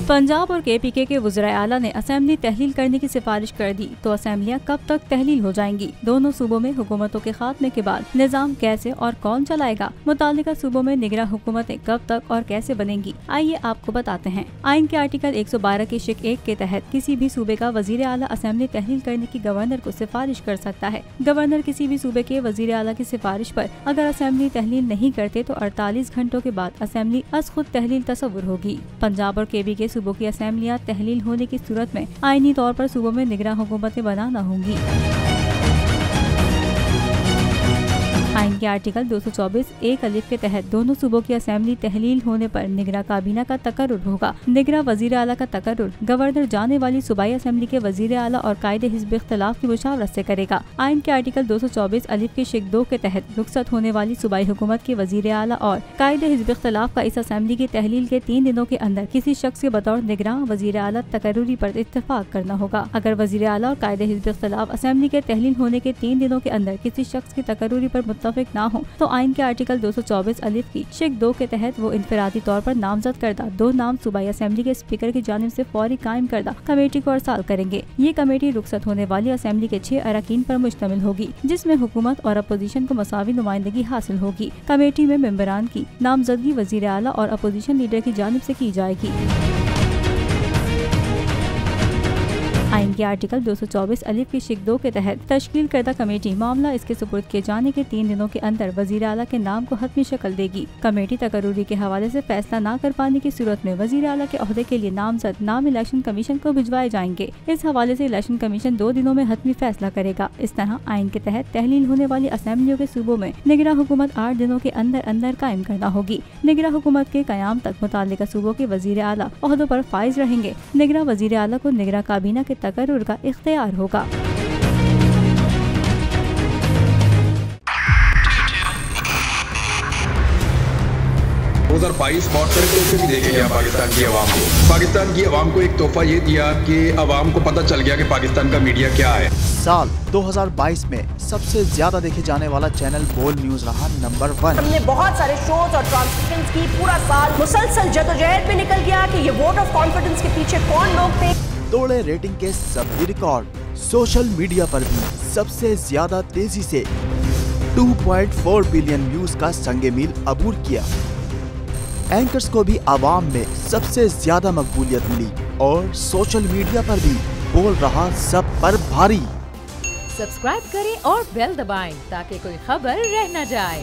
पंजाब और KPK के वज़ीर आला ने असेंबली तहलील करने की सिफारिश कर दी, तो असेंबलियां कब तक तहलील हो जाएंगी? दोनों सूबों में हुकूमतों के खात्मे के बाद निजाम कैसे और कौन चलाएगा? मुतालिका सूबों में निगरां हुकूमतें कब तक और कैसे बनेंगी? आइए आपको बताते हैं। आइन के आर्टिकल 112 की शिक 1 के तहत किसी भी सूबे का वज़ीर आला असेंबली तहलील करने की गवर्नर को सिफारिश कर सकता है। गवर्नर किसी भी सूबे के वज़ीर आला की सिफारिश पर अगर असेंबली तहलील नहीं करते तो 48 घंटों के बाद असेंबली अज खुद तहलील तस्वुर होगी। पंजाब और KPK सूबों की असेंबलियां तहलील होने की सूरत में आईनी तौर पर सूबों में निगरां हुकूमतें बनाना होंगी। आइन के आर्टिकल 224 एक अलिफ के तहत दोनों सूबों की असेंबली तहलील होने पर निगरां काबीना का तकर्रुर होगा। निगरां वज़ीर आला का तकर्रुर गवर्नर जाने वाली सूबाई असेंबली के वज़ीर आला और कायदे हिज़्ब इख्तिलाफ की मुशावरत से करेगा। आइन के आर्टिकल 224 अलिफ के शिक 2 के तहत रुखसत होने वाली सूबाई हुकूमत के वज़ीर आला और कायदे हिज़्ब इख्तिलाफ का इस असेंबली की तहलील के 3 दिनों के अंदर किसी शख्स के बतौर निगरां वज़ीर आला तकर्रुरी पर इत्तेफाक करना होगा। अगर वज़ीर आला और कायदे हिज़्ब इख्तिलाफ असेंबली के तहलील होने के 3 दिनों के अंदर किसी शख्स की तकर्रुरी पर मुत्तफिक ना हो तो आइन के आर्टिकल 224 अलिफ की शिक 2 के तहत वो इनफरादी तौर पर नामजद करदा 2 नाम सूबाई असेंबली के स्पीकर की जानिब से फौरी कायम करदा कमेटी को अरसाल करेंगे। ये कमेटी रुखसत होने वाली असेंबली के 6 अरकान पर मुश्तमिल होगी, जिसमें हुकूमत और अपोजिशन को मसावी नुमाइंदगी हासिल होगी। कमेटी में मेंबरान की नामजदगी वज़ीर आला और अपोजिशन लीडर की जानिब से की जाएगी। आइन के आर्टिकल 224 अलिफ की शिक 2 के तहत तश्कील करदा कमेटी मामला इसके सुपुर्द किए जाने के 3 दिनों के अंदर वज़ीर आला के नाम को हतमी शक्ल देगी। कमेटी तकर्रुरी के हवाले से फैसला न कर पाने की सूरत में वज़ीर आला के ओहदे के लिए नामजद नाम इलेक्शन कमीशन को भिजवाए जाएंगे। इस हवाले से इलेक्शन कमीशन 2 दिनों में हतमी फैसला करेगा। इस तरह आइन के तहत तहलील होने वाली असेंबलियों के सूबों में निगरां हुकूमत 8 दिनों के अंदर अंदर कायम करना होगी। निगरां हुकूमत के कयाम तक मुतालिका सूबों के वज़ीर आला ओहदों पर फाइज रहेंगे। निगरां वज़ीर आला को निगरां काबीना के तकर्रुर का इख्तियार होगा। 2022 बहुत सारे तोहफे भी देके गया पाकिस्तान की आवाम को। पाकिस्तान की आवाम को एक तोहफा ये दिया कि आवाम को पता चल गया कि पाकिस्तान का मीडिया क्या है। साल 2022 में सबसे ज्यादा देखे जाने वाला चैनल बोल न्यूज रहा नंबर 1। हमने बहुत सारे शोज और ट्रांसमिशंस की, पूरा साल मुसलसल जदोजहद में निकल गया कि ये वोट ऑफ कॉन्फिडेंस के पीछे कौन लोग थे। तोड़े रेटिंग के सभी रिकॉर्ड। सोशल मीडिया पर भी सबसे ज्यादा तेजी से 2.4 बिलियन व्यूज का संगे मील अबूर किया। एंकर्स को भी आवाम में सबसे ज्यादा मकबूलियत मिली और सोशल मीडिया पर भी बोल रहा सब पर भारी। सब्सक्राइब करें और बेल दबाएं ताकि कोई खबर रह न जाए।